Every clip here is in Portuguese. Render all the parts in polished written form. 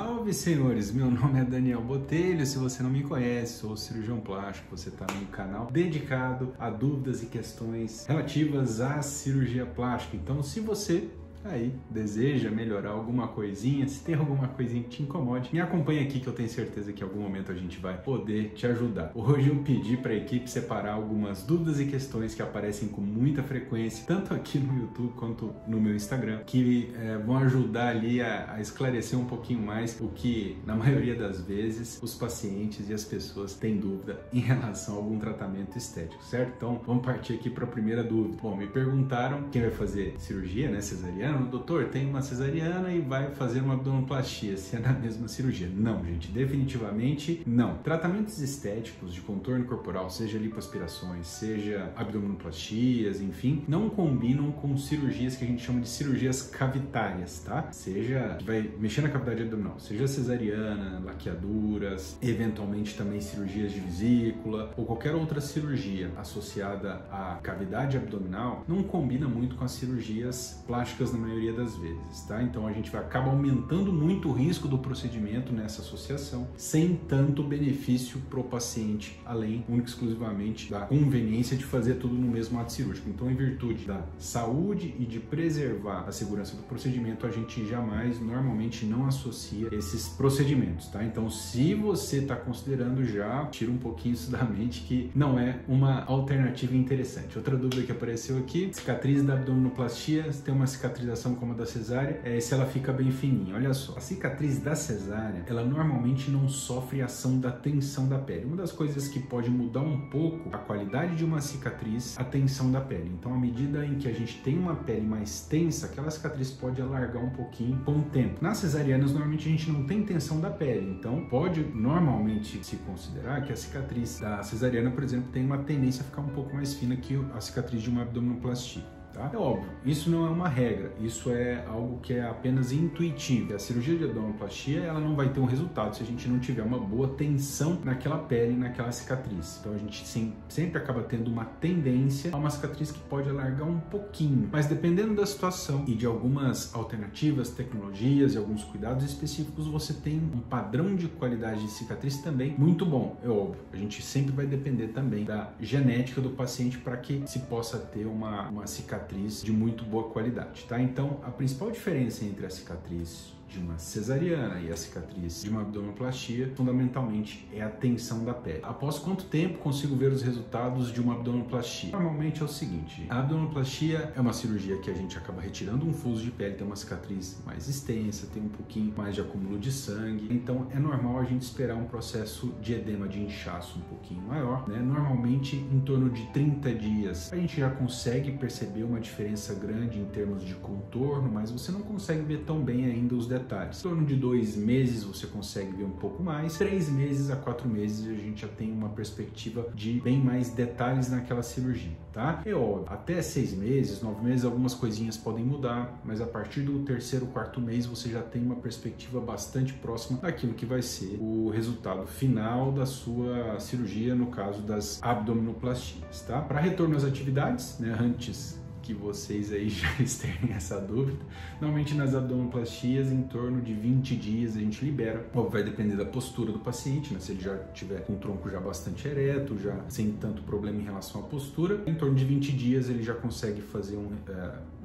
Salve, senhores! Meu nome é Daniel Botelho. Se você não me conhece, sou cirurgião plástico. Você está num canal dedicado a dúvidas e questões relativas à cirurgia plástica. Então, se você aí deseja melhorar alguma coisinha, se tem alguma coisinha que te incomode, me acompanha aqui que eu tenho certeza que em algum momento a gente vai poder te ajudar. Hoje eu pedi para a equipe separar algumas dúvidas e questões que aparecem com muita frequência, tanto aqui no YouTube quanto no meu Instagram, que vão ajudar ali a esclarecer um pouquinho mais o que, na maioria das vezes, os pacientes e as pessoas têm dúvida em relação a algum tratamento estético, certo? Então, vamos partir aqui para a primeira dúvida. Bom, me perguntaram quem vai fazer cirurgia, né, cesariana. Doutor, tem uma cesariana e vai fazer uma abdominoplastia, se é na mesma cirurgia. Não, gente, definitivamente não. Tratamentos estéticos de contorno corporal, seja lipoaspirações, seja abdominoplastias, enfim, não combinam com cirurgias que a gente chama de cirurgias cavitárias, tá? Seja que vai mexer na cavidade abdominal, seja cesariana, laqueaduras, eventualmente também cirurgias de vesícula ou qualquer outra cirurgia associada à cavidade abdominal, não combina muito com as cirurgias plásticas na maioria das vezes, tá? Então a gente vai acabar aumentando muito o risco do procedimento nessa associação, sem tanto benefício para o paciente, além única e exclusivamente da conveniência de fazer tudo no mesmo ato cirúrgico. Então, em virtude da saúde e de preservar a segurança do procedimento, a gente jamais, normalmente, não associa esses procedimentos, tá? Então, se você está considerando, já tira um pouquinho isso da mente, que não é uma alternativa interessante. Outra dúvida que apareceu aqui: cicatriz da abdominoplastia, se tem uma cicatrização como a da cesárea, se ela fica bem fininha. Olha só, a cicatriz da cesárea, ela normalmente não sofre ação da tensão da pele. Uma das coisas que pode mudar um pouco a qualidade de uma cicatriz, a tensão da pele. Então, à medida em que a gente tem uma pele mais tensa, aquela cicatriz pode alargar um pouquinho com o tempo. Nas cesarianas, normalmente a gente não tem tensão da pele, então pode normalmente se considerar que a cicatriz da cesariana, por exemplo, tem uma tendência a ficar um pouco mais fina que a cicatriz de uma abdominoplastia. Tá? É óbvio, isso não é uma regra, isso é algo que é apenas intuitivo. A cirurgia de abdominoplastia, ela não vai ter um resultado se a gente não tiver uma boa tensão naquela pele, naquela cicatriz. Então a gente sempre acaba tendo uma tendência a uma cicatriz que pode alargar um pouquinho, mas dependendo da situação e de algumas alternativas, tecnologias e alguns cuidados específicos, você tem um padrão de qualidade de cicatriz também muito bom. É óbvio, a gente sempre vai depender também da genética do paciente para que se possa ter uma cicatriz de muito boa qualidade, tá? Então, a principal diferença entre a cicatriz de uma cesariana e a cicatriz de uma abdominoplastia, fundamentalmente, é a tensão da pele. Após quanto tempo consigo ver os resultados de uma abdominoplastia? Normalmente é o seguinte: a abdominoplastia é uma cirurgia que a gente acaba retirando um fuso de pele, tem uma cicatriz mais extensa, tem um pouquinho mais de acúmulo de sangue, então é normal a gente esperar um processo de edema, de inchaço um pouquinho maior, né? Normalmente em torno de 30 dias a gente já consegue perceber uma diferença grande em termos de contorno, mas você não consegue ver tão bem ainda os detalhes. Em torno de 2 meses você consegue ver um pouco mais, 3 meses a 4 meses a gente já tem uma perspectiva de bem mais detalhes naquela cirurgia, tá? É óbvio, até 6 meses, 9 meses, algumas coisinhas podem mudar, mas a partir do 3º, 4º mês você já tem uma perspectiva bastante próxima daquilo que vai ser o resultado final da sua cirurgia, no caso das abdominoplastias, tá? Para retorno às atividades, né, antes que vocês aí já externem essa dúvida, normalmente nas abdominoplastias em torno de 20 dias a gente libera. Óbvio, vai depender da postura do paciente, né? Se ele já tiver com o tronco já bastante ereto, já sem tanto problema em relação à postura, em torno de 20 dias ele já consegue fazer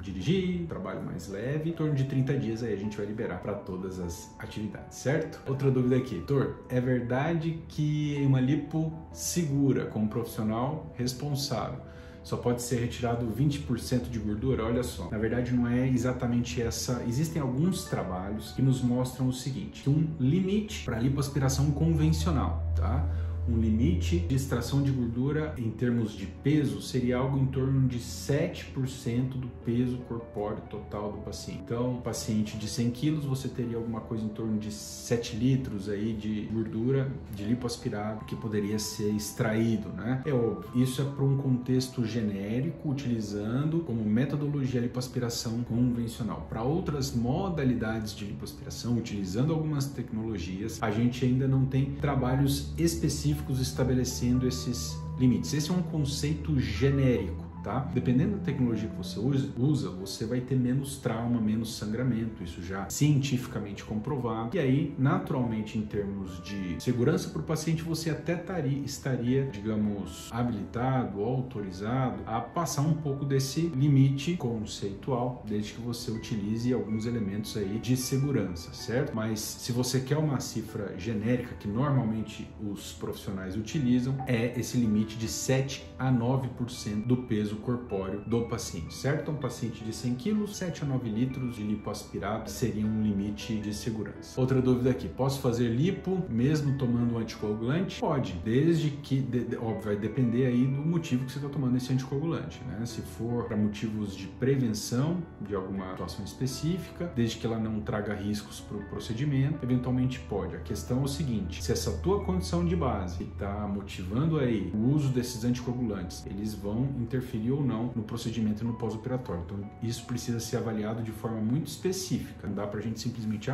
dirigir, trabalho mais leve. Em torno de 30 dias aí a gente vai liberar para todas as atividades, certo? Outra dúvida aqui: doutor, é verdade que uma lipo segura, como profissional responsável, só pode ser retirado 20% de gordura? Olha só, na verdade não é exatamente essa. Existem alguns trabalhos que nos mostram o seguinte: um limite para lipoaspiração convencional, tá? Um limite de extração de gordura em termos de peso seria algo em torno de 7% do peso corpóreo total do paciente. Então, paciente de 100 quilos, você teria alguma coisa em torno de 7 litros aí de gordura de lipoaspirado que poderia ser extraído, né? É óbvio, isso é para um contexto genérico, utilizando como metodologia a lipoaspiração convencional. Para outras modalidades de lipoaspiração, utilizando algumas tecnologias, a gente ainda não tem trabalhos específicos estabelecendo esses limites. Esse é um conceito genérico, tá? Dependendo da tecnologia que você usa, você vai ter menos trauma, menos sangramento, isso já cientificamente comprovado. E aí, naturalmente, em termos de segurança para o paciente, você até estaria, digamos, habilitado, autorizado a passar um pouco desse limite conceitual, desde que você utilize alguns elementos aí de segurança, certo? Mas se você quer uma cifra genérica que normalmente os profissionais utilizam, é esse limite de 7 a 9% do peso corpóreo do paciente, certo? Um paciente de 100 kg, 7 a 9 litros de lipoaspirado seria um limite de segurança. Outra dúvida aqui, posso fazer lipo mesmo tomando um anticoagulante? Pode, desde que, óbvio, vai depender aí do motivo que você está tomando esse anticoagulante, né? Se for para motivos de prevenção de alguma situação específica, desde que ela não traga riscos para o procedimento, eventualmente pode. A questão é o seguinte, se essa tua condição de base está motivando aí o uso desses anticoagulantes, eles vão interferir ou não no procedimento e no pós-operatório. Então, isso precisa ser avaliado de forma muito específica. Não dá pra gente simplesmente,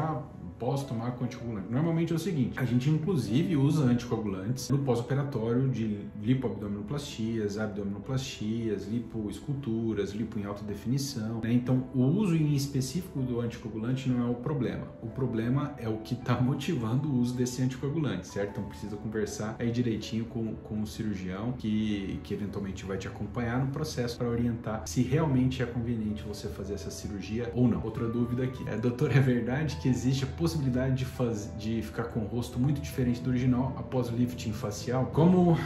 posso tomar com anticoagulante. Normalmente é o seguinte, a gente inclusive usa anticoagulantes no pós-operatório de lipoabdominoplastias, abdominoplastias, lipoesculturas, lipo em alta definição, né? Então, o uso em específico do anticoagulante não é o problema. O problema é o que está motivando o uso desse anticoagulante, certo? Então, precisa conversar aí direitinho com o cirurgião que eventualmente vai te acompanhar no processo para orientar se realmente é conveniente você fazer essa cirurgia ou não. Outra dúvida aqui, doutor, é verdade que existe a possibilidade de ficar com o rosto muito diferente do original após o lifting facial? Como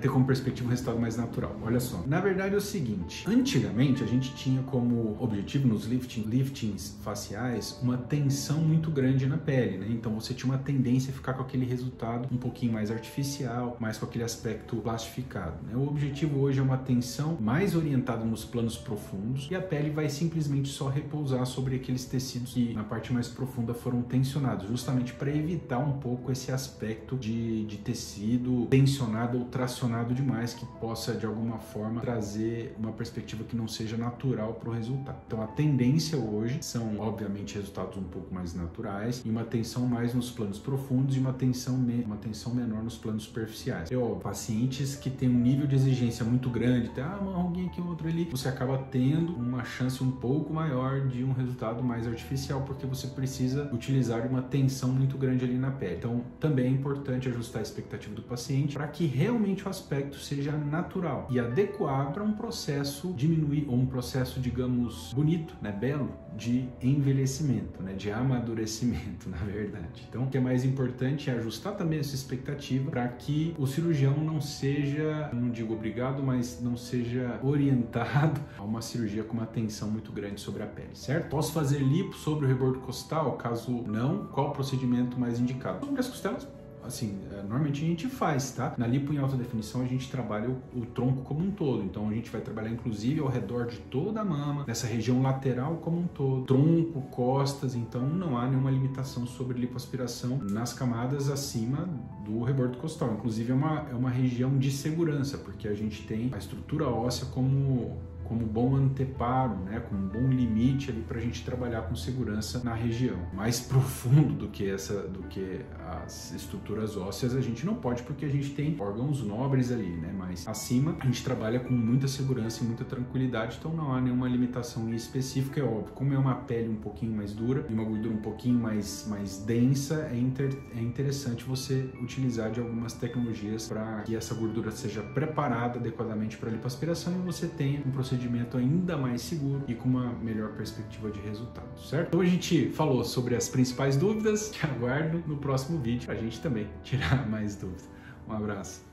ter como perspectiva um resultado mais natural? Olha só, na verdade é o seguinte, antigamente a gente tinha como objetivo nos liftings faciais uma tensão muito grande na pele, né? Então você tinha uma tendência a ficar com aquele resultado um pouquinho mais artificial, mais com aquele aspecto plastificado, né? O objetivo hoje é uma tensão mais orientada nos planos profundos e a pele vai simplesmente só repousar sobre aqueles tecidos que na parte mais profunda foram tensionados, justamente para evitar um pouco esse aspecto de tecido tensionado ou tracionado demais, que possa de alguma forma trazer uma perspectiva que não seja natural para o resultado. Então a tendência hoje são obviamente resultados um pouco mais naturais e uma tensão mais nos planos profundos e uma tensão menor nos planos superficiais. Pacientes que têm um nível de exigência muito grande, tem uma ruguinha aqui, outra ali, você acaba tendo uma chance um pouco maior de um resultado mais artificial, porque você precisa utilizar uma tensão muito grande ali na pele. Então, também é importante ajustar a expectativa do paciente para que realmente o aspecto seja natural e adequado para um processo um processo, digamos, bonito, né, belo, de envelhecimento, né, de amadurecimento, na verdade. Então, o que é mais importante é ajustar também essa expectativa para que o cirurgião não seja, não digo obrigado, mas não seja orientado a uma cirurgia com uma tensão muito grande sobre a pele, certo? Posso fazer lipo sobre o rebordo costal? Caso não, qual o procedimento mais indicado? Sobre as costelas, assim, normalmente a gente faz, tá? Na lipo em alta definição a gente trabalha o tronco como um todo, então a gente vai trabalhar inclusive ao redor de toda a mama, nessa região lateral como um todo, tronco, costas, então não há nenhuma limitação sobre lipoaspiração nas camadas acima do rebordo costal. Inclusive é uma região de segurança, porque a gente tem a estrutura óssea como bom anteparo, né, como um bom limite ali para a gente trabalhar com segurança na região. Mais profundo do que as estruturas ósseas a gente não pode, porque a gente tem órgãos nobres ali, né, mas acima a gente trabalha com muita segurança e muita tranquilidade, então não há nenhuma limitação específica, é óbvio. Como é uma pele um pouquinho mais dura e uma gordura um pouquinho mais densa, é interessante você utilizar de algumas tecnologias para que essa gordura seja preparada adequadamente para a lipoaspiração e você tenha um procedimento ainda mais seguro e com uma melhor perspectiva de resultado, certo? Então a gente falou sobre as principais dúvidas, te aguardo no próximo vídeo para a gente também tirar mais dúvidas. Um abraço!